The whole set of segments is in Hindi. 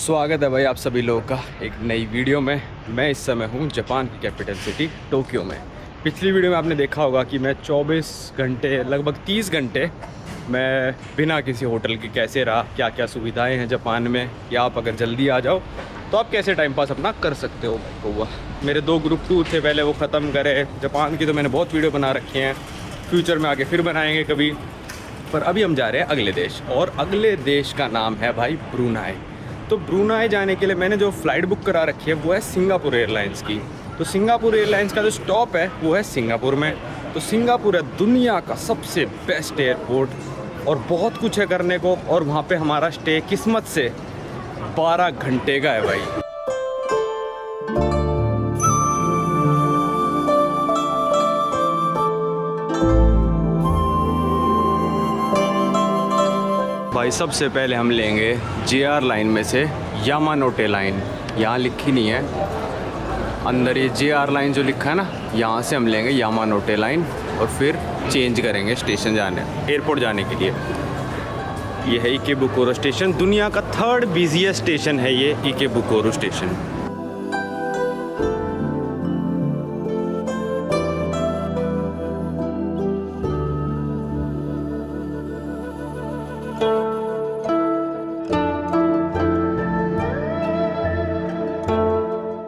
स्वागत है भाई आप सभी लोगों का एक नई वीडियो में। मैं इस समय हूँ जापान की कैपिटल सिटी टोक्यो में। पिछली वीडियो में आपने देखा होगा कि मैं 24 घंटे लगभग 30 घंटे मैं बिना किसी होटल के कैसे रहा, क्या क्या सुविधाएं हैं जापान में, या आप अगर जल्दी आ जाओ तो आप कैसे टाइम पास अपना कर सकते हो। हुआ मेरे 2 ग्रुप टूर थे पहले, वो ख़त्म करे। जापान की तो मैंने बहुत वीडियो बना रखे हैं, फ्यूचर में आगे फिर बनाएंगे कभी। पर अभी हम जा रहे हैं अगले देश, और अगले देश का नाम है भाई ब्रूनाई। तो ब्रूनाई जाने के लिए मैंने जो फ़्लाइट बुक करा रखी है वो है सिंगापुर एयरलाइंस की। तो सिंगापुर एयरलाइंस का जो स्टॉप है वो है सिंगापुर में। तो सिंगापुर है दुनिया का सबसे बेस्ट एयरपोर्ट, और बहुत कुछ है करने को। और वहाँ पे हमारा स्टे किस्मत से 12 घंटे का है भाई। भाई सबसे पहले हम लेंगे JR लाइन में से यामानोटे लाइन। यहाँ लिखी नहीं है, अंदर ये JR लाइन जो लिखा है ना, यहाँ से हम लेंगे यामानोटे लाइन और फिर चेंज करेंगे स्टेशन जाने, एयरपोर्ट जाने के लिए। ये है इकेबुकुरो स्टेशन, दुनिया का 3rd बिजिएस्ट स्टेशन है ये इकेबुकुरो स्टेशन।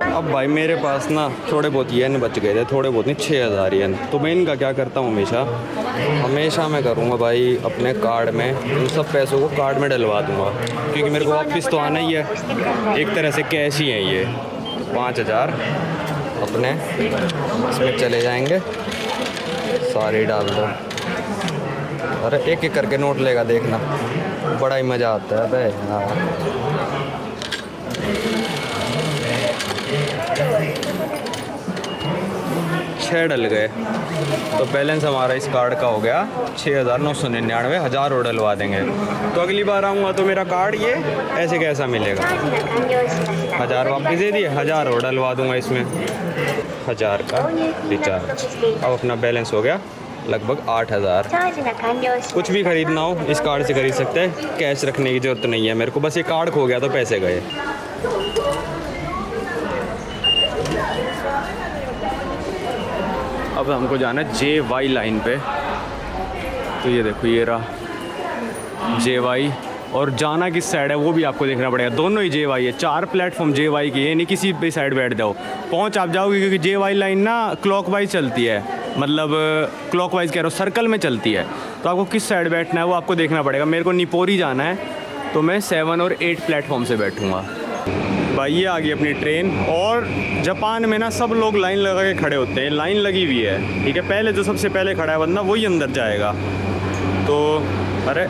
अब भाई मेरे पास ना थोड़े बहुत येन बच गए थे, थोड़े बहुत नहीं 6000 येन। तो मैं इनका क्या करता हूँ, हमेशा मैं करूँगा भाई अपने कार्ड में इन सब पैसों को कार्ड में डलवा दूँगा, क्योंकि मेरे को वापस तो आना ही है। एक तरह से कैश ही है ये। 5000 अपने इसमें चले जाएंगे, सारे डाल दो। अरे एक एक करके नोट लेगा, देखना बड़ा ही मज़ा आता है भाई। हाँ 6 डल गए, तो बैलेंस हमारा इस कार्ड का हो गया 6999। 1000 और डलवा देंगे। तो अगली बार आऊँगा तो मेरा कार्ड ये ऐसे कैसा मिलेगा, 1000 वापस दे दिए, 1000 और डलवा दूँगा इसमें, 1000 का रिचार्ज। अब अपना बैलेंस हो गया लगभग 8000। कुछ भी खरीदना हो इस कार्ड से खरीद सकते हैं, कैश रखने की ज़रूरत नहीं है मेरे को। बस ये कार्ड खो गया तो पैसे गए। अब हमको जाना है JY लाइन पे। तो ये देखो ये रहा JY, और जाना किस साइड है वो भी आपको देखना पड़ेगा। दोनों ही JY है, 4 प्लेटफॉर्म JY की, ये नहीं किसी भी साइड बैठ जाओ, पहुंच आप जाओगे। क्योंकि JY लाइन ना क्लॉकवाइज चलती है, मतलब क्लॉकवाइज कह रहा हूँ, सर्कल में चलती है। तो आपको किस साइड बैठना है वो आपको देखना पड़ेगा। मेरे को निपोरी जाना है, तो मैं 7 और 8 प्लेटफॉर्म से बैठूँगा। भाई ये आ गई अपनी ट्रेन। और जापान में ना सब लोग लाइन लगा के खड़े होते हैं, लाइन लगी हुई है, ठीक है। पहले जो सबसे पहले खड़ा है बंदा वही अंदर जाएगा। तो अरे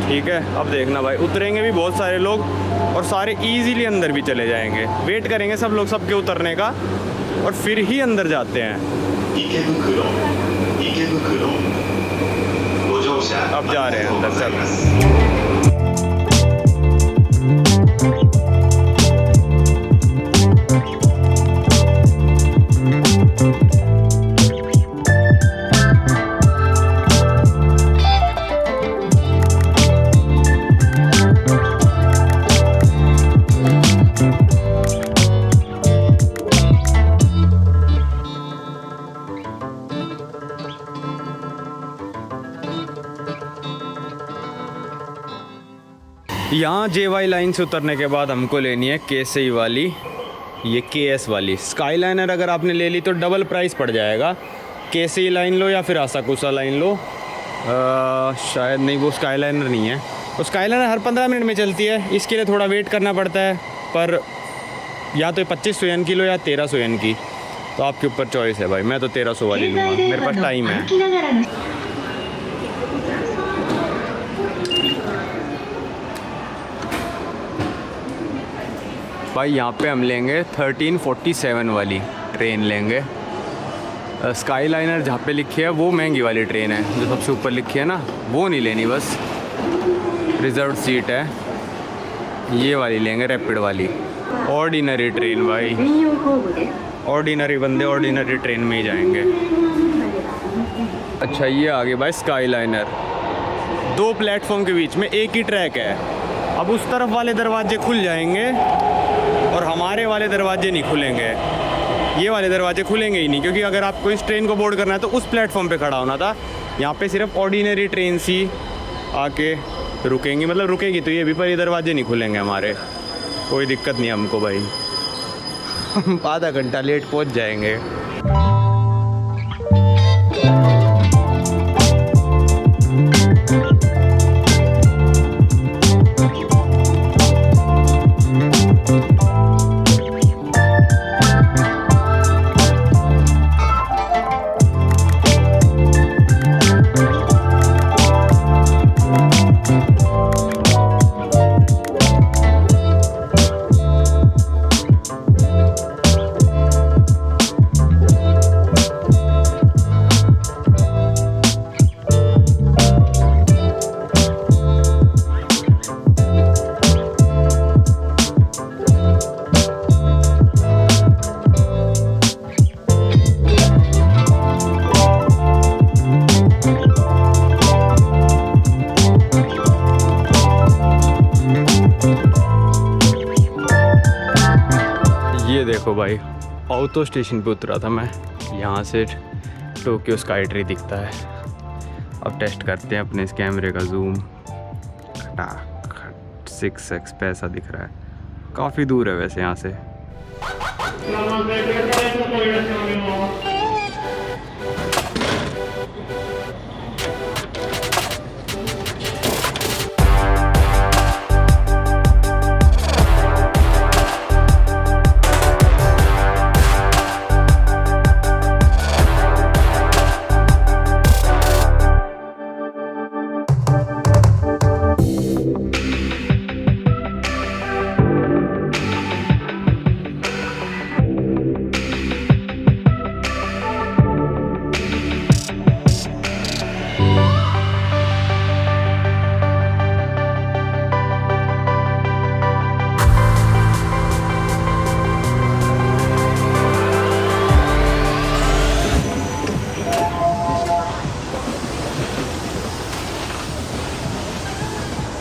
ठीक है, अब देखना भाई उतरेंगे भी बहुत सारे लोग, और सारे इजीली अंदर भी चले जाएंगे। वेट करेंगे सब लोग सबके उतरने का, और फिर ही अंदर जाते हैं। अब जा रहे हैं अंदर सब। यहाँ JY लाइन से उतरने के बाद हमको लेनी है केसई वाली, ये KS वाली स्काईलाइनर। अगर आपने ले ली तो डबल प्राइस पड़ जाएगा। केसई लाइन लो या फिर आसाकुसा लाइन लो। शायद नहीं, वो स्काईलाइनर नहीं है। तो स्काईलाइनर हर 15 मिनट में चलती है, इसके लिए थोड़ा वेट करना पड़ता है। पर या तो 2500 येन की लो या 1300 येन की, तो आपके ऊपर चॉइस है भाई। मैं तो 1300 वाली लूँगा, मेरे पास टाइम है। भाई यहाँ पे हम लेंगे 1347 वाली ट्रेन लेंगे। स्काईलाइनर जहाँ पे लिखी है वो महंगी वाली ट्रेन है, जो सबसे ऊपर लिखी है ना वो नहीं लेनी, बस रिजर्व सीट है ये वाली लेंगे, रैपिड वाली। ऑर्डिनरी ट्रेन भाई, ऑर्डिनरी बंदे ऑर्डिनरी ट्रेन में ही जाएंगे। अच्छा ये आ गई भाई स्काईलाइनर। 2 प्लेटफॉर्म के बीच में एक ही ट्रैक है, अब उस तरफ वाले दरवाजे खुल जाएंगे और हमारे वाले दरवाजे नहीं खुलेंगे। ये वाले दरवाजे खुलेंगे ही नहीं, क्योंकि अगर आपको इस ट्रेन को बोर्ड करना है तो उस प्लेटफॉर्म पे खड़ा होना था। यहाँ पे सिर्फ ऑर्डिनरी ट्रेन सी आके रुकेंगी, मतलब रुकेगी तो ये भी, पर ये दरवाजे नहीं खुलेंगे हमारे। कोई दिक्कत नहीं हमको भाई, हम आधा घंटा लेट पहुँच जाएंगे। देखो भाई, ऑटो स्टेशन पे उतरा था मैं। यहाँ से टोक्यो स्काई ट्री दिखता है। अब टेस्ट करते हैं अपने इस कैमरे का जूम। खटाखट 6x पे ऐसा दिख रहा है। काफ़ी दूर है वैसे यहाँ से।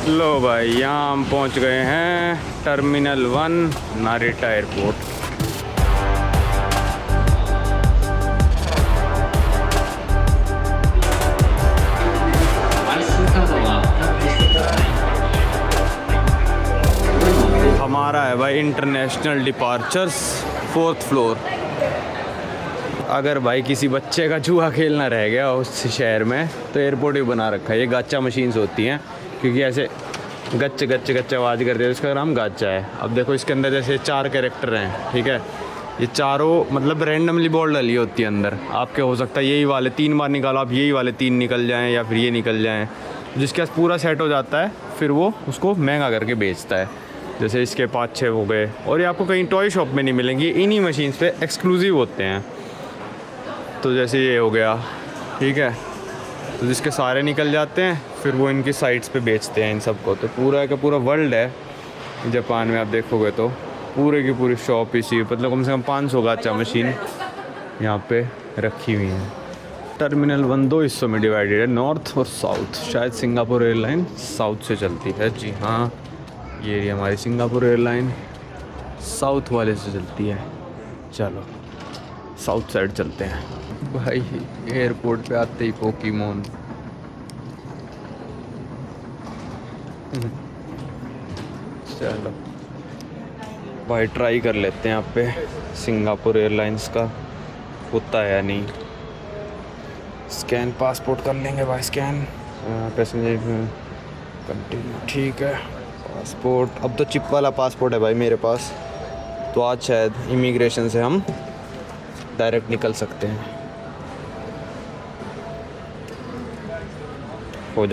लो भाई, यहाँ हम पहुँच गए हैं टर्मिनल 1 नारिटा एयरपोर्ट। हमारा है भाई इंटरनेशनल डिपार्चर्स 4th फ्लोर। अगर भाई किसी बच्चे का जुआ खेलना रह गया उस शहर में तो एयरपोर्ट ही बना रखा है। ये गाचा मशीन्स होती हैं, क्योंकि ऐसे गच्चे गच्चे गच्चे आवाज़ करते हैं, इसका नाम गाचा है। अब देखो इसके अंदर जैसे 4 कैरेक्टर हैं, ठीक है। ये चारों मतलब रैंडमली बॉल डली होती है अंदर। आपके हो सकता है यही वाले 3 बार निकालो, आप यही वाले 3 निकल जाएं या फिर ये निकल जाएं। जिसके पास पूरा सेट हो जाता है फिर वो उसको महंगा करके बेचता है। जैसे इसके 5-6 हो गए, और ये आपको कहीं टॉय शॉप में नहीं मिलेंगी, इन्हीं मशीन्स पे एक्सक्लूसिव होते हैं। तो जैसे ये हो गया, ठीक है। तो जिसके सारे निकल जाते हैं फिर वो इनकी साइट्स पे बेचते हैं इन सबको। तो पूरा का पूरा वर्ल्ड है जापान में। आप देखोगे तो पूरे की पूरी शॉप इसी, मतलब कम से कम 500 गाचा मशीन यहाँ पे रखी हुई हैं। टर्मिनल 1 2 हिस्सों में डिवाइडेड है, नॉर्थ और साउथ। शायद सिंगापुर एयरलाइन साउथ से चलती है। जी हाँ, ये रही हमारी सिंगापुर एयरलाइन, साउथ वाले से चलती है। चलो साउथ साइड चलते हैं। भाई एयरपोर्ट पे आते ही पोकेमोन। चलो भाई ट्राई कर लेते हैं यहाँ पे सिंगापुर एयरलाइंस का होता है या नहीं। स्कैन पासपोर्ट कर लेंगे भाई, स्कैन पैसेंजर कंटिन्यू, ठीक है। पासपोर्ट, अब तो चिप वाला पासपोर्ट है भाई मेरे पास, तो आज शायद इमिग्रेशन से हम डायरेक्ट निकल सकते हैं। हो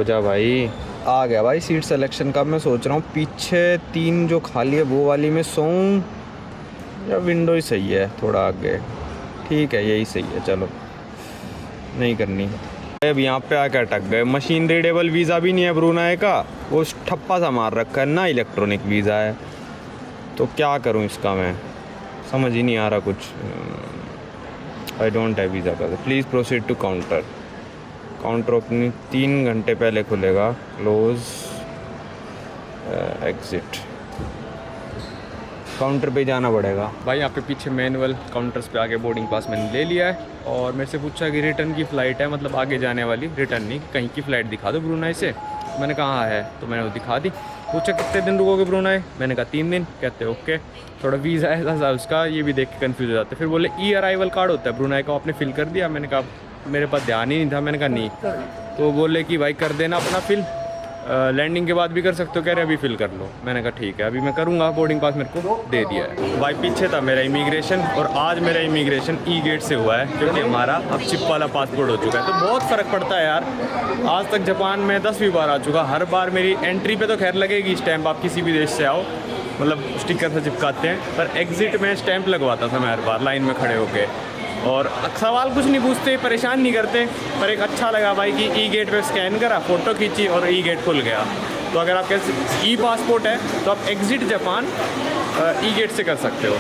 जा भाई। आ गया भाई सीट सिलेक्शन का। मैं सोच रहा हूँ पीछे 3 जो खाली है वो वाली में सोऊं या विंडो ही सही है थोड़ा आगे। ठीक है, यही सही है। चलो नहीं करनी। अब यहाँ पे आके अटक गए। मशीन रीडेबल वीज़ा भी नहीं है ब्रूनाई का, वो ठप्पा सा मार रखा है ना, इलेक्ट्रॉनिक वीज़ा है। तो क्या करूँ इसका, मैं समझ ही नहीं आ रहा कुछ। आई डोंट हैव वीज़ा का। Please proceed to counter. Counter opening 3 घंटे पहले खुलेगा। क्लोज एग्ज़िट, काउंटर पे जाना पड़ेगा भाई। यहाँ पे पीछे मैनुअल काउंटर्स पे आके बोर्डिंग पास मैंने ले लिया है और मेरे से पूछा कि रिटर्न की फ़्लाइट है, मतलब आगे जाने वाली, रिटर्न नहीं, कहीं की फ़्लाइट दिखा दो ब्रुनाई से। मैंने कहा है, तो मैंने वो दिखा दी। पूछा कितने दिन रुकोगे ब्रुनाई, मैंने कहा 3 दिन। कहते ओके, थोड़ा वीज़ा ऐसा था उसका, ये भी देख के कन्फ्यूज़ हो जाते। फिर बोले ई अराइवल कार्ड होता है ब्रुनाई का, आपने फ़िल कर दिया। मैंने कहा मेरे पास ध्यान ही नहीं था। मैंने कहा नहीं, तो बोले कि भाई कर देना अपना फिल, लैंडिंग के बाद भी कर सकते हो। कह रहे अभी फिल कर लो। मैंने कहा ठीक है, अभी मैं करूँगा। बोर्डिंग पास मेरे को दे दिया है भाई। पीछे था मेरा इमिग्रेशन और आज मेरा इमिग्रेशन ई गेट से हुआ है, क्योंकि हमारा अब चिप वाला पासपोर्ट हो चुका है। तो बहुत फ़र्क पड़ता है यार। आज तक जापान में 10वीं बार आ चुका। हर बार मेरी एंट्री पे तो खैर लगेगी स्टैंप, आप किसी भी देश से आओ, मतलब स्टिकर से चिपकाते हैं, पर एग्ज़िट में स्टैंप लगवाता था मैं हर बार लाइन में खड़े होके। और सवाल कुछ नहीं पूछते, परेशान नहीं करते, पर एक अच्छा लगा भाई कि ई गेट पे स्कैन करा, फ़ोटो खींची और ई गेट खुल गया। तो अगर आपके ई पासपोर्ट है तो आप एग्ज़िट जापान ई गेट से कर सकते हो।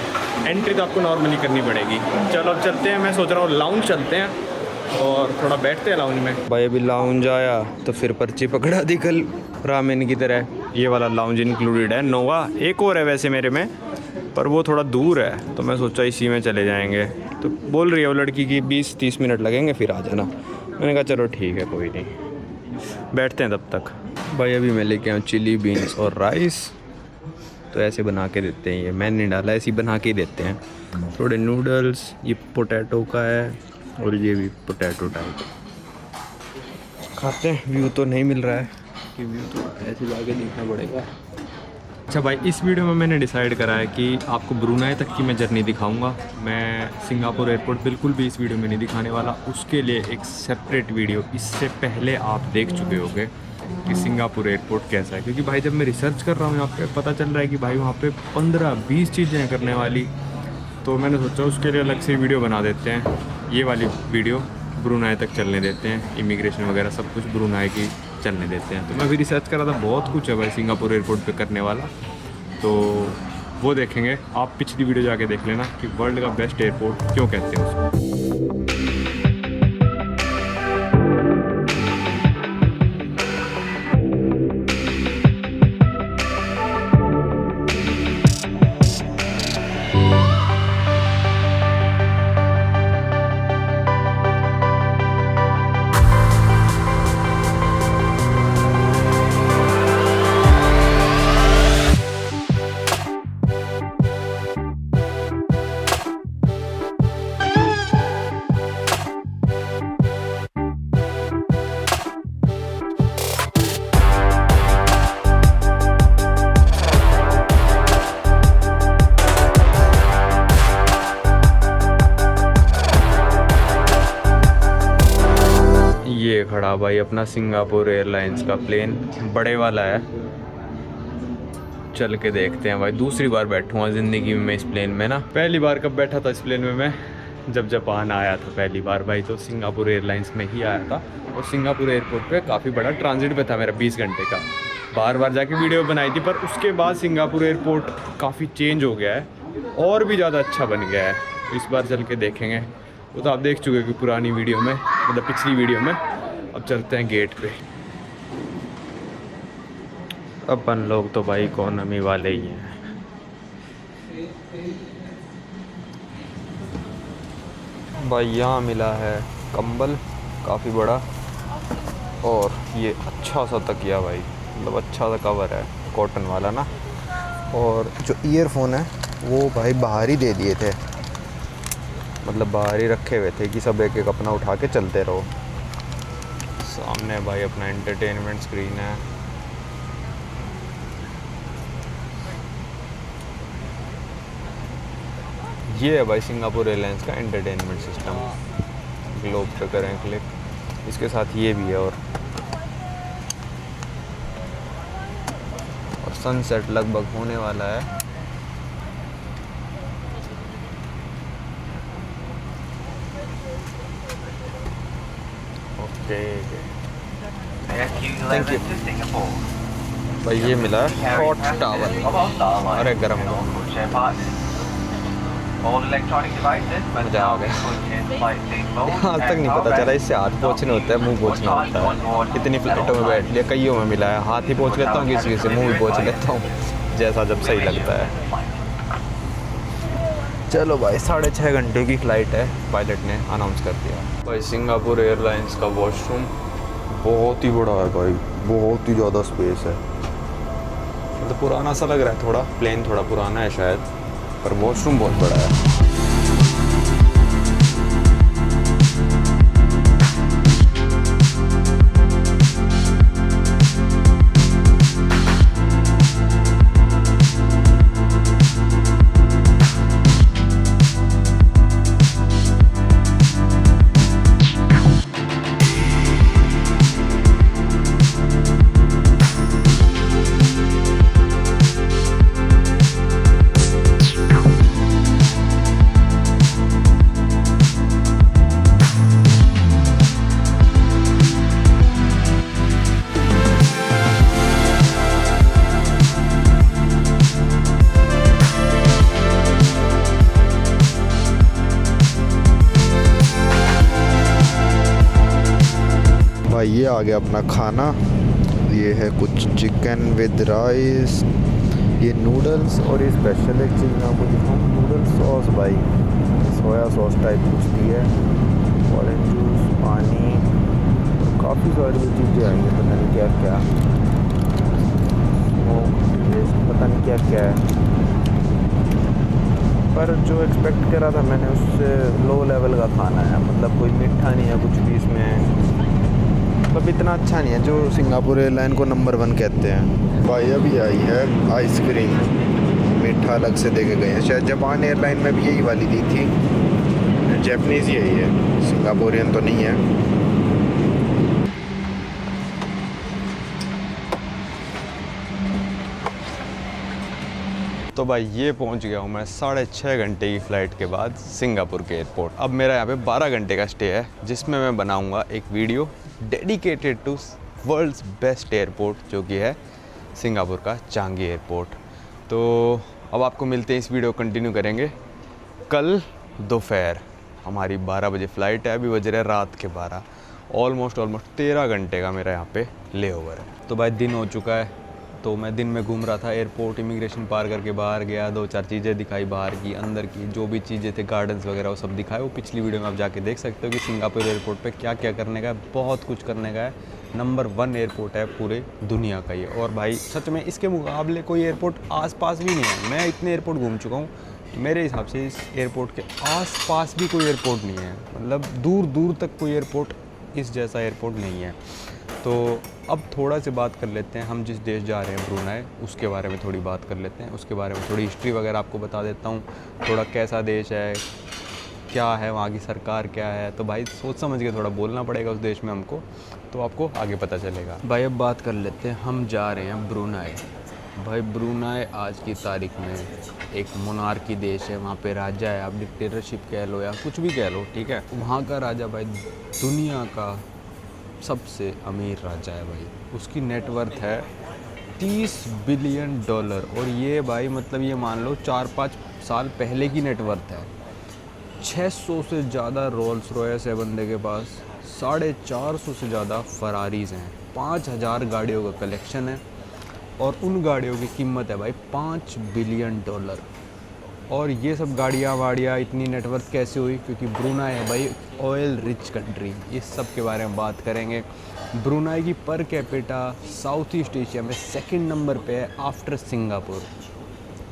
एंट्री तो आपको नॉर्मली करनी पड़ेगी। चलो अब चलते हैं, मैं सोच रहा हूँ लाउंज चलते हैं और थोड़ा बैठते हैं लाउंज में। भाई अभी लाउंज आया तो फिर पर्ची पकड़ा दी कल रामेन की तरह। ये वाला लाउंज इंक्लूडेड है, नोवा। एक और है वैसे मेरे में, पर वो थोड़ा दूर है, तो मैं सोचा इसी में चले जाएंगे। तो बोल रही है वो लड़की कि 20-30 मिनट लगेंगे फिर आ जाना। मैंने कहा चलो ठीक है, कोई नहीं, बैठते हैं तब तक। भाई अभी मैं लेके आऊँ चिली बीन्स और राइस, तो ऐसे बना के देते हैं। ये मैंने नहीं डाला, ऐसे ही बना के ही देते हैं। थोड़े नूडल्स, ये पोटैटो का है और ये भी पोटैटो टाइप। खाते हैं। व्यू तो नहीं मिल रहा है कि व्यू तो ऐसे जाके देखना पड़ेगा। अच्छा भाई, इस वीडियो में मैंने डिसाइड करा है कि आपको ब्रुनाई तक की मैं जर्नी दिखाऊंगा। मैं सिंगापुर एयरपोर्ट बिल्कुल भी इस वीडियो में नहीं दिखाने वाला। उसके लिए एक सेपरेट वीडियो इससे पहले आप देख चुके होंगे कि सिंगापुर एयरपोर्ट कैसा है, क्योंकि भाई जब मैं रिसर्च कर रहा हूँ यहाँ पे पता चल रहा है कि भाई वहाँ पे 15-20 चीज़ें हैं करने वाली। तो मैंने सोचा उसके लिए अलग से वीडियो बना देते हैं। ये वाली वीडियो ब्रुनाई तक चलने देते हैं, इमिग्रेशन वगैरह सब कुछ ब्रुनाई की चलने देते हैं। तो मैं भी रिसर्च कर रहा था, बहुत कुछ है भाई सिंगापुर एयरपोर्ट पे करने वाला, तो वो देखेंगे। आप पिछली वीडियो जाके देख लेना कि वर्ल्ड का बेस्ट एयरपोर्ट क्यों कहते हैं उसको। ये खड़ा भाई अपना सिंगापुर एयरलाइंस का प्लेन, बड़े वाला है। चल के देखते हैं भाई। दूसरी बार बैठूँगा ज़िंदगी में इस प्लेन में ना। पहली बार कब बैठा था इस प्लेन में मैं, जब जापान आया था पहली बार भाई, तो सिंगापुर एयरलाइंस में ही आया था। और सिंगापुर एयरपोर्ट पे काफ़ी बड़ा ट्रांजिट पे था मेरा 20 घंटे का। बार बार जाके वीडियो बनाई थी, पर उसके बाद सिंगापुर एयरपोर्ट काफ़ी चेंज हो गया है और भी ज़्यादा अच्छा बन गया है। इस बार चल के देखेंगे। वो तो आप देख चुके हो कि पुरानी वीडियो में, मतलब पिछली वीडियो में। अब चलते हैं गेट पे। अपन लोग तो भाई इकोनॉमी वाले ही हैं। भाई यहाँ मिला है कंबल काफ़ी बड़ा, और ये अच्छा सा तकिया भाई, मतलब अच्छा सा कवर है कॉटन वाला ना। और जो ईयरफोन है वो भाई बाहर ही दे दिए थे, मतलब बाहर ही रखे हुए थे कि सब एक एक अपना उठा के चलते रहो। सामने भाई अपना एंटरटेनमेंट स्क्रीन है। ये है भाई सिंगापुर एयरलाइंस का एंटरटेनमेंट सिस्टम। ग्लोब पे करें क्लिक, इसके साथ ये भी है। और सनसेट लगभग होने वाला है। ओके, थैंक यू भाई। ये मिला हॉट टावल, अरे गरम गरम। मजा आ गया। आज तक नहीं पता चला इससे हाथ पोंछने होता है, मुंह पोंछना होता है। इतनी फ्लाइटों में बैठ लिया, कईयों में मिला है, हाथ ही पोंछ लेता हूँ, किसी से मुंह भी पोंछ लेता हूँ, जैसा जब सही लगता है। चलो भाई 6.5 घंटे की फ़्लाइट है, पायलट ने अनाउंस कर दिया। भाई सिंगापुर एयरलाइंस का वॉशरूम बहुत ही बड़ा है भाई, बहुत ही ज़्यादा स्पेस है। मतलब पुराना सा लग रहा है, थोड़ा प्लेन थोड़ा पुराना है शायद, पर वॉशरूम बहुत बड़ा है। भाई ये आ गया अपना खाना, ये है कुछ चिकन विद राइस, ये नूडल्स, और ये स्पेशल एक चीज़ मैं आपको दिखाऊँ, नूडल सॉस भाई, सोया सॉस टाइप कुछ दी है, ऑरेंज जूस, पानी, काफ़ी सारी चीज़ें आई हैं, पता नहीं क्या क्या, पता नहीं क्या क्या है, पर जो एक्सपेक्ट करा था मैंने उससे लो लेवल का खाना है। मतलब कोई मीठा नहीं है कुछ भी इसमें, मतलब इतना अच्छा नहीं है जो सिंगापुर एयरलाइन को नंबर 1 कहते हैं। भाई अभी आई है आइसक्रीम, मीठा अलग से दे के गए हैं, शायद जापान एयरलाइन में भी यही वाली दी थी, जैपनीज़ ही है ये, सिंगापुरियन तो नहीं है। तो भाई ये पहुंच गया हूँ मैं 6.5 घंटे की फ़्लाइट के बाद सिंगापुर के एयरपोर्ट। अब मेरा यहाँ पे 12 घंटे का स्टे है, जिसमें मैं बनाऊँगा एक video dedicated to world's best airport, जो कि है सिंगापुर का चांगी एयरपोर्ट। तो अब आपको मिलते हैं, इस वीडियो कंटिन्यू करेंगे कल दोपहर। हमारी 12 बजे फ़्लाइट है, अभी बज रहे रात के 12, ऑलमोस्ट 13 घंटे का मेरा यहाँ पे ले ओवर है। तो भाई दिन हो चुका है, तो मैं दिन में घूम रहा था एयरपोर्ट, इमिग्रेशन पार करके बाहर गया, 2-4 चीज़ें दिखाई बाहर की, अंदर की जो भी चीज़ें थे, गार्डन्स वगैरह वो सब दिखाए। वो पिछली वीडियो में आप जाके देख सकते हो कि सिंगापुर एयरपोर्ट पे क्या क्या करने का है, बहुत कुछ करने का है। नंबर 1 एयरपोर्ट है पूरे दुनिया का ये, और भाई सच में इसके मुकाबले कोई एयरपोर्ट आसपास भी नहीं है। मैं इतने एयरपोर्ट घूम चुका हूँ, मेरे हिसाब से इस एयरपोर्ट के आसपास भी कोई एयरपोर्ट नहीं है, मतलब दूर दूर तक कोई एयरपोर्ट इस जैसा एयरपोर्ट नहीं है। तो अब थोड़ा सी बात कर लेते हैं, हम जिस देश जा रहे हैं ब्रूनाई, उसके बारे में थोड़ी बात कर लेते हैं, उसके बारे में थोड़ी हिस्ट्री वगैरह आपको बता देता हूँ, थोड़ा कैसा देश है, क्या है, वहाँ की सरकार क्या है। तो भाई सोच समझ के थोड़ा बोलना पड़ेगा उस देश में हमको, तो आपको आगे पता चलेगा। भाई अब बात कर लेते हैं, हम जा रहे हैं ब्रूनाई। भाई ब्रूनाई आज की तारीख में एक मोनार्की देश है, वहाँ पे राजा है, आप डिक्टेटरशिप कह लो या कुछ भी कह लो, ठीक है। वहाँ का राजा भाई दुनिया का सबसे अमीर राजा है भाई, उसकी नेटवर्थ है $30 बिलियन, और ये भाई मतलब ये मान लो 4-5 साल पहले की नेटवर्थ है। 600 से ज़्यादा रोल्स रॉयस है बंदे के पास, 450 से ज़्यादा फरारीज़ हैं, 5000 गाड़ियों का कलेक्शन है, और उन गाड़ियों की कीमत है भाई $5 बिलियन। और ये सब गाड़ियाँ वाड़ियाँ इतनी नेटवर्थ कैसे हुई, क्योंकि ब्रूनाई है भाई ऑयल रिच कंट्री। इस सब के बारे में बात करेंगे। ब्रूनाई की per capita south east Asia में 2nd नंबर पे है आफ्टर सिंगापुर।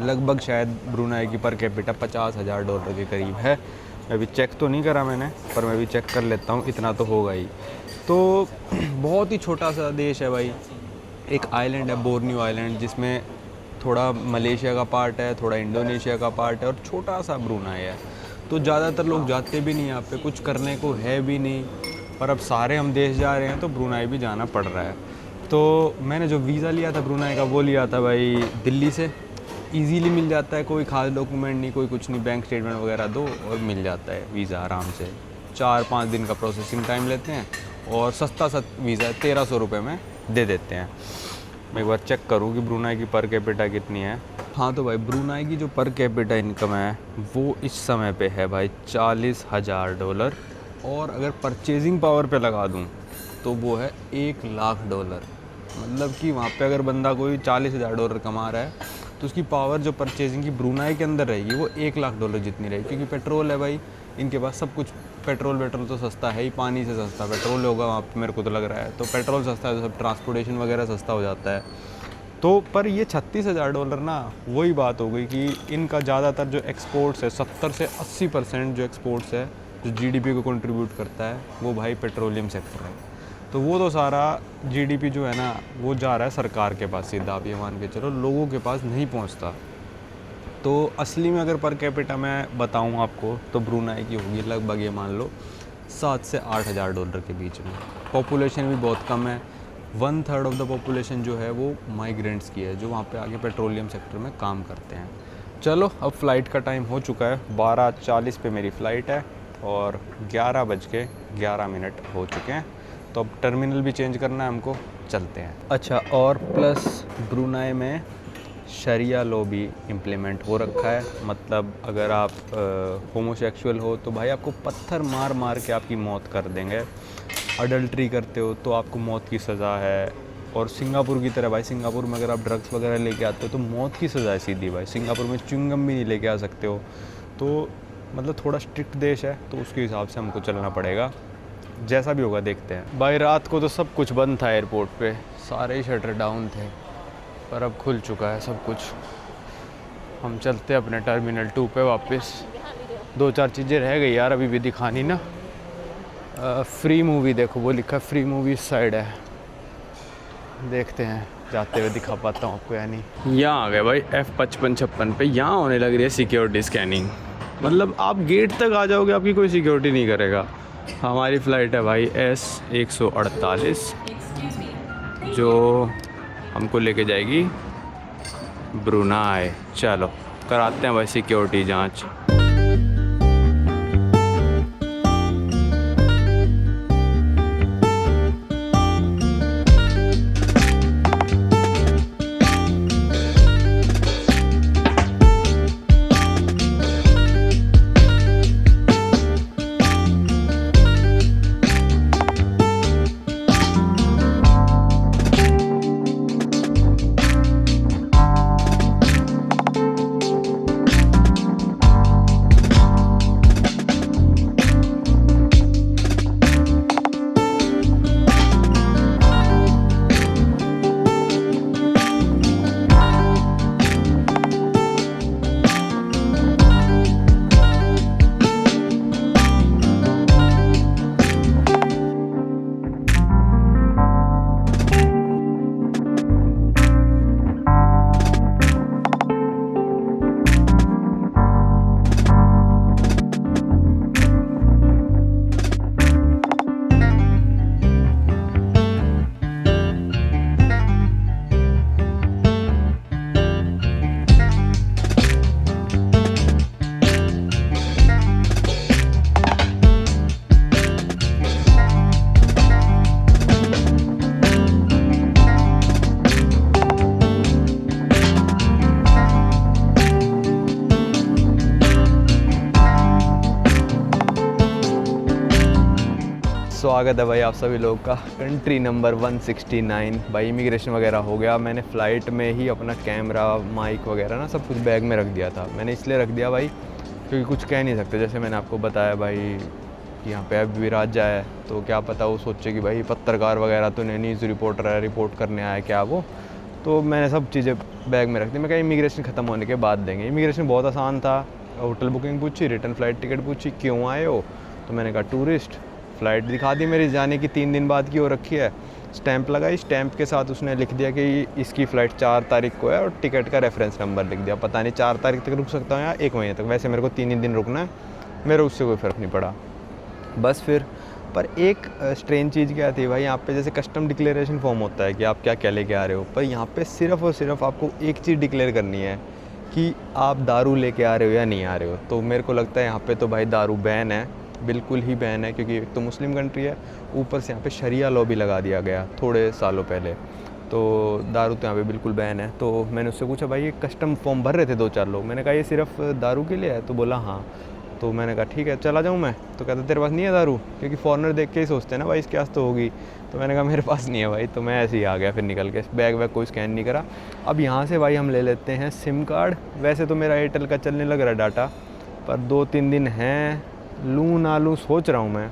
लगभग शायद ब्रूनाई की पर कैपिटा $50,000 के करीब है। मैं भी चेक तो नहीं करा मैंने, पर मैं भी चेक कर लेता हूँ, इतना तो होगा ही। तो बहुत ही छोटा सा देश है भाई, एक आइलैंड है बोर्नियो आइलैंड, जिसमें थोड़ा मलेशिया का पार्ट है, थोड़ा इंडोनेशिया का पार्ट है, और छोटा सा ब्रूनाई है। तो ज़्यादातर लोग जाते भी नहीं यहाँ पे, कुछ करने को है भी नहीं, पर अब सारे हम देश जा रहे हैं तो ब्रूनाई भी जाना पड़ रहा है। तो मैंने जो वीज़ा लिया था ब्रूनाई का, वो लिया था भाई दिल्ली से, इजीली मिल जाता है, कोई खास डॉक्यूमेंट नहीं, कोई कुछ नहीं, बैंक स्टेटमेंट वगैरह दो और मिल जाता है वीज़ा आराम से। 4-5 दिन का प्रोसेसिंग टाइम लेते हैं, और सस्ता वीज़ा 1300 रुपये में दे देते हैं। मैं एक बार चेक करूँ कि ब्रूनाई की पर कैपिटा कितनी है। हाँ तो भाई ब्रूनाई की जो पर कैपिटा इनकम है वो इस समय पे है भाई $40,000, और अगर परचेजिंग पावर पे लगा दूँ तो वो है $1,00,000। मतलब कि वहाँ पे अगर बंदा कोई $40,000 कमा रहा है तो उसकी पावर जो परचेजिंग की ब्रूनाई के अंदर रहेगी वो $1,00,000 जितनी रहेगी, क्योंकि पेट्रोल है भाई इनके पास, सब कुछ पेट्रोल तो सस्ता है ही, पानी से सस्ता पेट्रोल होगा वहाँ पे मेरे को तो लग रहा है। तो पेट्रोल सस्ता है तो सब ट्रांसपोर्टेशन वगैरह सस्ता हो जाता है। तो पर ये $36,000 ना, वही बात हो गई कि इनका ज़्यादातर जो एक्सपोर्ट्स है 70 से 80% जो एक्सपोर्ट्स है जो जीडीपी को कंट्रीब्यूट करता है वो भाई पेट्रोलियम सेक्टर है। तो वो तो सारा जीडीपी जो है ना वो जा रहा है सरकार के पास सीधा, आप ये मान के चलो, लोगों के पास नहीं पहुंचता। तो असली में अगर पर कैपिटा मैं बताऊं आपको तो ब्रूनाई की होगी लगभग ये मान लो $7,000 से $8,000 के बीच में। पॉपुलेशन भी बहुत कम है, 1/3 ऑफ द पॉपुलेशन जो है वो माइग्रेंट्स की है, जो वहाँ पे आगे पेट्रोलियम सेक्टर में काम करते हैं। चलो अब फ़्लाइट का टाइम हो चुका है, 12:40 पे मेरी फ़्लाइट है और 11:11 हो चुके हैं। तो अब टर्मिनल भी चेंज करना है हमको, चलते हैं। अच्छा, और प्लस ब्रूनाई में शरिया लॉ भी इम्प्लीमेंट हो रखा है। मतलब अगर आप होमोसेक्सुअल हो तो भाई आपको पत्थर मार मार के आपकी मौत कर देंगे। अडल्ट्री करते हो तो आपको मौत की सज़ा है। और सिंगापुर की तरह भाई, सिंगापुर में अगर आप ड्रग्स वगैरह लेके आते हो तो मौत की सज़ा है सीधी भाई। सिंगापुर में च्युइंगम भी नहीं लेके आ सकते हो। तो मतलब थोड़ा स्ट्रिक्ट देश है, तो उसके हिसाब से हमको चलना पड़ेगा। जैसा भी होगा देखते हैं। भाई रात को तो सब कुछ बंद था एयरपोर्ट पे, सारे ही शटर डाउन थे, पर अब खुल चुका है सब कुछ। हम चलते हैं अपने टर्मिनल 2 पे वापस। 2-4 चीज़ें रह गई यार अभी भी दिखानी ना। फ्री मूवी देखो, वो लिखा फ्री मूवी इस साइड है, देखते हैं जाते हुए दिखा पाता हूँ आपको या नहीं। यहाँ आ गए भाई F5556 पे। यहाँ होने लग रही है सिक्योरिटी स्कैनिंग। मतलब आप गेट तक आ जाओगे, आपकी कोई सिक्योरिटी नहीं करेगा। हमारी फ़्लाइट है भाई S148 जो हमको लेके जाएगी ब्रूनाई। चलो कराते हैं भाई सिक्योरिटी जांच। स्वागत है भाई आप सभी लोग का कंट्री नंबर 169। भाई इमिग्रेशन वगैरह हो गया। मैंने फ़्लाइट में ही अपना कैमरा, माइक वगैरह ना सब कुछ बैग में रख दिया था। मैंने इसलिए रख दिया भाई क्योंकि कुछ कह नहीं सकते। जैसे मैंने आपको बताया भाई यहाँ पे अब विराज जाए तो क्या पता वो सोचे कि भाई पत्रकार वगैरह तो नहीं, न्यूज़ रिपोर्टर है, रिपोर्ट करने आया क्या वो। तो मैंने सब चीज़ें बैग में रख दी। मैं कहा इमिग्रेशन ख़त्म होने के बाद देंगे। इमिग्रेशन बहुत आसान था। होटल बुकिंग पूछी, रिटर्न फ़्लाइट टिकट पूछी, क्यों आए हो, तो मैंने कहा टूरिस्ट। फ़्लाइट दिखा दी मेरी जाने की 3 दिन बाद की हो रखी है। स्टैंप लगाई, स्टैंप के साथ उसने लिख दिया कि इसकी फ़्लाइट 4 तारीख को है और टिकट का रेफरेंस नंबर लिख दिया। पता नहीं 4 तारीख तक रुक सकता हूँ या 1 महीने तक। वैसे मेरे को 3 ही दिन रुकना है, मेरा उससे कोई फ़र्क नहीं पड़ा बस। फिर पर एक स्ट्रेंज चीज़ क्या थी भाई, यहाँ पे जैसे कस्टम डिक्लेरेशन फॉर्म होता है कि आप क्या क्या लेके आ रहे हो, पर यहाँ पे सिर्फ़ और सिर्फ आपको एक चीज़ डिक्लेयर करनी है कि आप दारू लेके आ रहे हो या नहीं आ रहे हो। तो मेरे को लगता है यहाँ पे तो भाई दारू बैन है, बिल्कुल ही बैन है, क्योंकि एक तो मुस्लिम कंट्री है, ऊपर से यहाँ पे शरिया लॉ भी लगा दिया गया थोड़े सालों पहले। तो दारू तो यहाँ पे बिल्कुल बैन है। तो मैंने उससे पूछा भाई ये कस्टम फॉर्म भर रहे थे 2-4 लोग, मैंने कहा ये सिर्फ दारू के लिए है? तो बोला हाँ। तो मैंने कहा ठीक है चला जाऊँ मैं? तो कहता तेरे पास नहीं है दारू? क्योंकि फॉरनर देख के ही सोचते हैं ना भाई इसके पास तो होगी। तो मैंने कहा मेरे पास नहीं है भाई। तो मैं ऐसे ही आ गया फिर निकल के, बैग वैग कोई स्कैन नहीं करा। अब यहाँ से भाई हम ले लेते हैं सिम कार्ड। वैसे तो मेरा एयरटेल का चलने लग रहा है डाटा, पर 2-3 दिन हैं, लूँ ना लूँ सोच रहा हूँ मैं,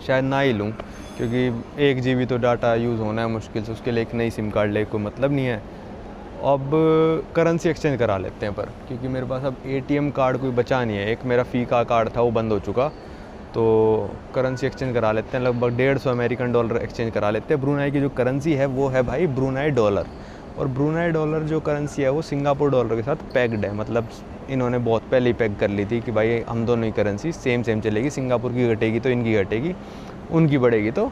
शायद ना ही लूँ, क्योंकि 1 GB तो डाटा यूज़ होना है मुश्किल से, उसके लिए एक नई सिम कार्ड ले कोई मतलब नहीं है। अब करेंसी एक्सचेंज करा लेते हैं, पर क्योंकि मेरे पास अब ATM कार्ड कोई बचा नहीं है। एक मेरा फ़ी का कार्ड था वो बंद हो चुका, तो करेंसी एक्सचेंज करा लेते हैं। लगभग 150 अमेरिकन डॉलर एक्सचेंज करा लेते हैं। ब्रूनाई की जो करेंसी है वो है भाई ब्रूनाई डॉलर, और ब्रूनाई डॉलर जो करेंसी है वो सिंगापुर डॉलर के साथ पैक्ड है। मतलब इन्होंने बहुत पहले ही पैक कर ली थी कि भाई हम दोनों ही करेंसी सेम चलेगी, सिंगापुर की घटेगी तो इनकी घटेगी, उनकी बढ़ेगी तो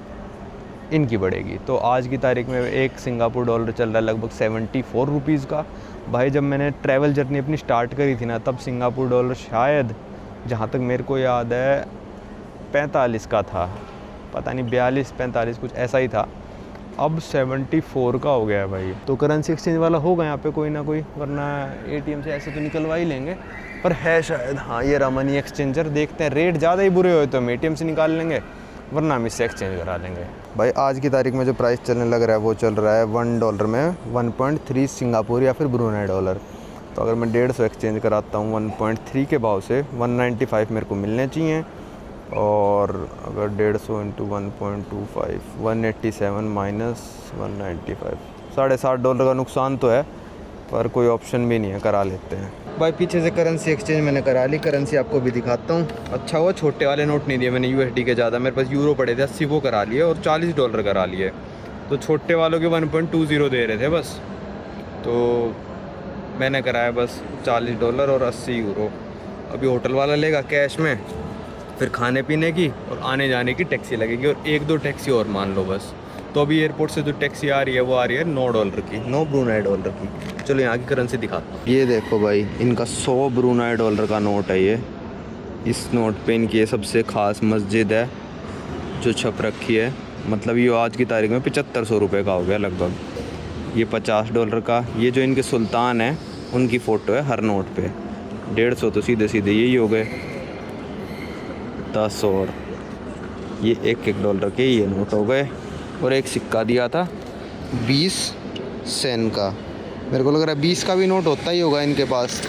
इनकी बढ़ेगी। तो आज की तारीख में एक सिंगापुर डॉलर चल रहा है लगभग 74 रुपीज़ का। भाई जब मैंने ट्रैवल जर्नी अपनी स्टार्ट करी थी ना, तब सिंगापुर डॉलर शायद जहाँ तक मेरे को याद है 45 का था, पता नहीं 42-45 कुछ ऐसा ही था। अब 74 का हो गया है भाई। तो करेंसी एक्सचेंज वाला होगा यहाँ पे कोई ना कोई, वरना ATM से ऐसे तो निकलवा ही लेंगे, पर है शायद। हाँ ये रहा मनी एक्सचेंजर, देखते हैं। रेट ज़्यादा ही बुरे हुए तो हम ATM से निकाल लेंगे, वरना हम इससे एक्सचेंज करा लेंगे। भाई आज की तारीख में जो प्राइस चलने लग रहा है वो चल रहा है $1 में 1.3 सिंगापुर या फिर ब्रूनाई डॉलर। तो अगर मैं 150 एक्सचेंज कराता हूँ 1.3 के भाव से 195 मेरे को मिलने चाहिए, और अगर 150 इंटू 1.25 187 माइनस 195, $7.5 का नुकसान तो है, पर कोई ऑप्शन भी नहीं है, करा लेते हैं। भाई पीछे से करेंसी एक्सचेंज मैंने करा ली, करेंसी आपको भी दिखाता हूँ। अच्छा हुआ छोटे वाले नोट नहीं दिए मैंने USD के ज़्यादा, मेरे पास यूरो पड़े थे 80, वो करा लिए, और $40 करा लिए। तो छोटे वालों के 1.20 दे रहे थे बस, तो मैंने कराया बस $40 और 80 यूरो। अभी होटल वाला लेगा कैश में, फिर खाने पीने की और आने जाने की टैक्सी लगेगी, और 1-2 टैक्सी और मान लो बस। तो अभी एयरपोर्ट से जो टैक्सी आ रही है वो आ रही है $9 की, 9 ब्रूनाई डॉलर की। चलो यहाँ की करेंसी दिखाता हूँ। ये देखो भाई, इनका 100 ब्रूनाई डॉलर का नोट है ये। इस नोट पे इनकी ये सबसे ख़ास मस्जिद है जो छप रखी है। मतलब ये आज की तारीख में 7500 रुपये का हो गया लगभग। ये $50 का, ये जो इनके सुल्तान है उनकी फ़ोटो है हर नोट पे। 150 तो सीधे सीधे यही हो गए, 10 और ये $1 के ये नोट हो गए। और एक सिक्का दिया था 20 सेन का, मेरे को लग रहा है 20 का भी नोट होता ही होगा इनके पास,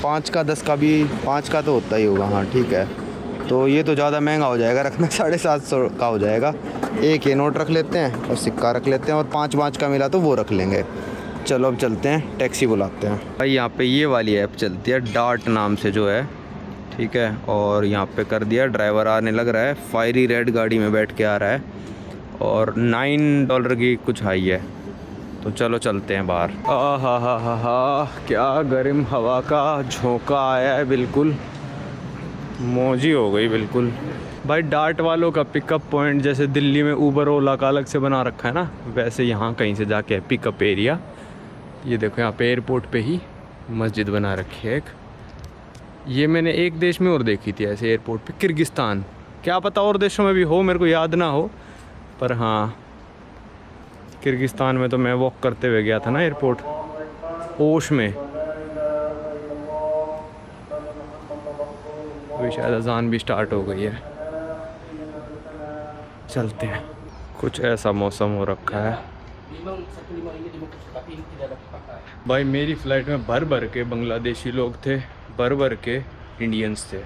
5 का 10 का भी, 5 का तो होता ही होगा। हाँ ठीक है, तो ये तो ज़्यादा महंगा हो जाएगा रखना, 750 का हो जाएगा। एक ये नोट रख लेते हैं और सिक्का रख लेते हैं, और 5-5 का मिला तो वो रख लेंगे। चलो अब चलते हैं, टैक्सी बुलाते हैं। भाई यहाँ पे ये वाली ऐप चलती है डार्ट नाम से जो है, ठीक है। और यहाँ पे कर दिया, ड्राइवर आने लग रहा है, फायरी रेड गाड़ी में बैठ के आ रहा है, और $9 की कुछ हाई है। तो चलो चलते हैं बाहर। हा क्या गर्म हवा का झोंका आया है, बिल्कुल मौजी हो गई बिल्कुल। भाई डार्ट वालों का पिकअप पॉइंट जैसे दिल्ली में ऊबर ओला का अलग से बना रखा है ना, वैसे यहाँ कहीं से जाके पिकअप एरिया। ये देखो यहाँ पे एयरपोर्ट पे ही मस्जिद बना रखी है एक। ये मैंने एक देश में और देखी थी ऐसे एयरपोर्ट पे, किर्गिस्तान, क्या पता और देशों में भी हो, मेरे को याद ना हो, पर हाँ किर्गिस्तान में तो मैं वॉक करते हुए गया था ना एयरपोर्ट, ओश में। अभी शायद अजान भी स्टार्ट हो गई है, चलते हैं। कुछ ऐसा मौसम हो रखा है। भाई मेरी फ़्लाइट में भर भर के बांग्लादेशी लोग थे, भर भर के इंडियंस थे।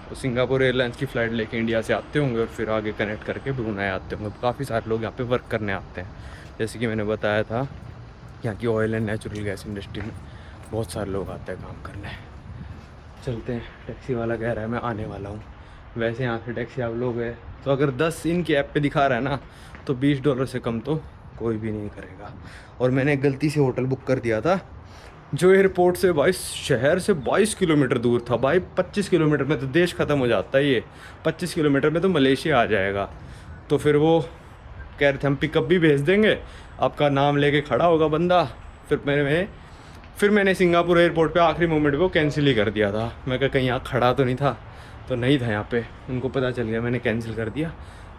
तो सिंगापुर एयरलाइंस की फ़्लाइट लेके इंडिया से आते होंगे और फिर आगे कनेक्ट करके ब्रूनाई आते होंगे। काफ़ी सारे लोग यहाँ पे वर्क करने आते हैं, जैसे कि मैंने बताया था यहाँ की oil and natural gas industry में बहुत सारे लोग आते हैं काम करने। चलते हैं, टैक्सी वाला कह रहा है मैं आने वाला हूँ। वैसे यहाँ से टैक्सी आप लोग है तो अगर 10 इनकी ऐप पे दिखा रहा है ना, तो $20 से कम तो कोई भी नहीं करेगा। और मैंने गलती से होटल बुक कर दिया था जो एयरपोर्ट से शहर से 22 किलोमीटर दूर था। भाई 25 किलोमीटर में तो देश ख़त्म हो जाता है, ये 25 किलोमीटर में तो मलेशिया आ जाएगा। तो फिर वो कह रहे थे हम पिकअप भी भेज देंगे, आपका नाम लेके खड़ा होगा बंदा। फिर मैंने सिंगापुर एयरपोर्ट पे आखिरी मोमेंट पे कैंसिल ही कर दिया था। मैं कहीं यहाँ खड़ा तो नहीं था, तो नहीं था यहाँ पे, उनको पता चल गया, मैंने कैंसिल कर दिया।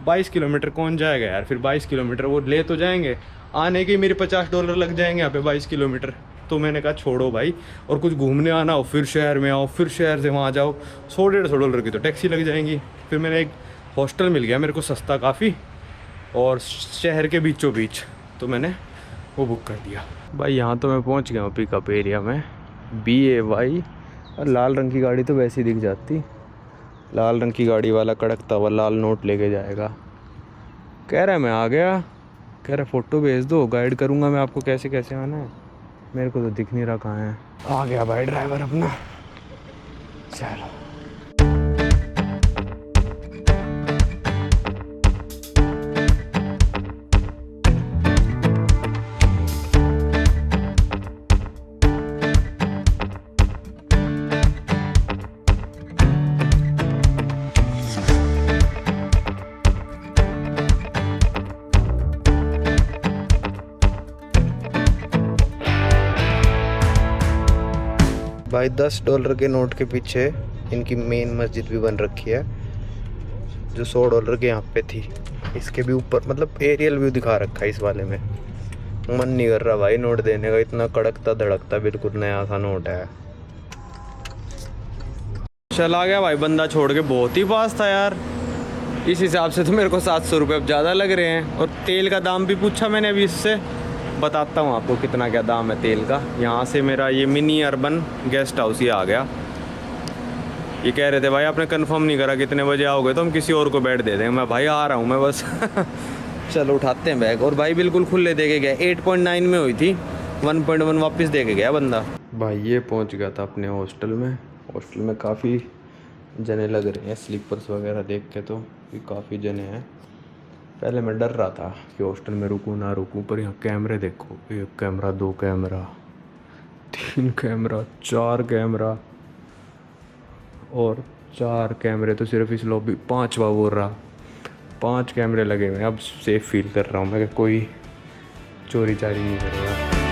22 किलोमीटर कौन जाएगा यार, फिर 22 किलोमीटर वो ले तो जाएंगे, आने के मेरे $50 लग जाएंगे यहाँ पे 22 किलोमीटर। तो मैंने कहा छोड़ो भाई, और कुछ घूमने आना हो फिर शहर में आओ, फिर शहर से वहाँ जाओ, $100-150 की तो टैक्सी लग जाएंगी। फिर मैंने एक हॉस्टल मिल गया मेरे को सस्ता काफ़ी और शहर के बीचों बीच, तो मैंने वो बुक कर दिया। भाई यहाँ तो मैं पहुँच गया हूँ पिकअप एरिया में, BAY। और लाल रंग की गाड़ी तो वैसे ही दिख जाती, लाल रंग की गाड़ी वाला कड़कता हुआ लाल नोट लेके जाएगा। कह रहा है मैं आ गया, कह रहा फ़ोटो भेज दो, गाइड करूँगा मैं आपको कैसे कैसे आना है। मेरे को तो दिख नहीं रहा कहाँ है। आ गया भाई ड्राइवर अपना, चलो। भाई $10 के नोट के पीछे इनकी मेन मस्जिद भी बन रखी है, जो $100 के यहाँ पे थी। इसके भी ऊपर मतलब एरियल व्यू दिखा रखा है इस वाले में। मन नहीं कर रहा भाई नोट देने का, इतना कड़कता धड़कता बिल्कुल नया सा नोट है। चला गया भाई बंदा छोड़ के, बहुत ही पास था यार। इस हिसाब से तो मेरे को ₹700 अब ज़्यादा लग रहे हैं। और तेल का दाम भी पूछा मैंने अभी इससे, बताता हूँ आपको कितना क्या दाम है तेल का। यहाँ से मेरा ये मिनी अर्बन गेस्ट हाउस ही आ गया। ये कह रहे थे भाई आपने कंफर्म नहीं करा कितने बजे आओगे, तो हम किसी और को बैठ दे देंगे। मैं भाई आ रहा हूँ मैं बस चलो उठाते हैं बैग। और भाई बिल्कुल खुले दे के गया, 8.9 में हुई थी, 1.1 वापस दे के गया बंदा। भाई ये पहुँच गया था अपने हॉस्टल में। हॉस्टल में काफ़ी जने लग रहे हैं, स्लीपर्स वगैरह देख के तो काफ़ी जने हैं। पहले मैं डर रहा था कि हॉस्टल में रुकूँ ना रुकूँ, पर यहाँ कैमरे देखो, 1 कैमरा, 2 कैमरा, 3 कैमरा, 4 कैमरा, और 4 कैमरे तो सिर्फ इस लॉबी, 5वां बोल रहा, 5 कैमरे लगे हुए हैं। अब सेफ़ फील कर रहा हूँ मैं कि कोई चोरी चारी नहीं करेगा।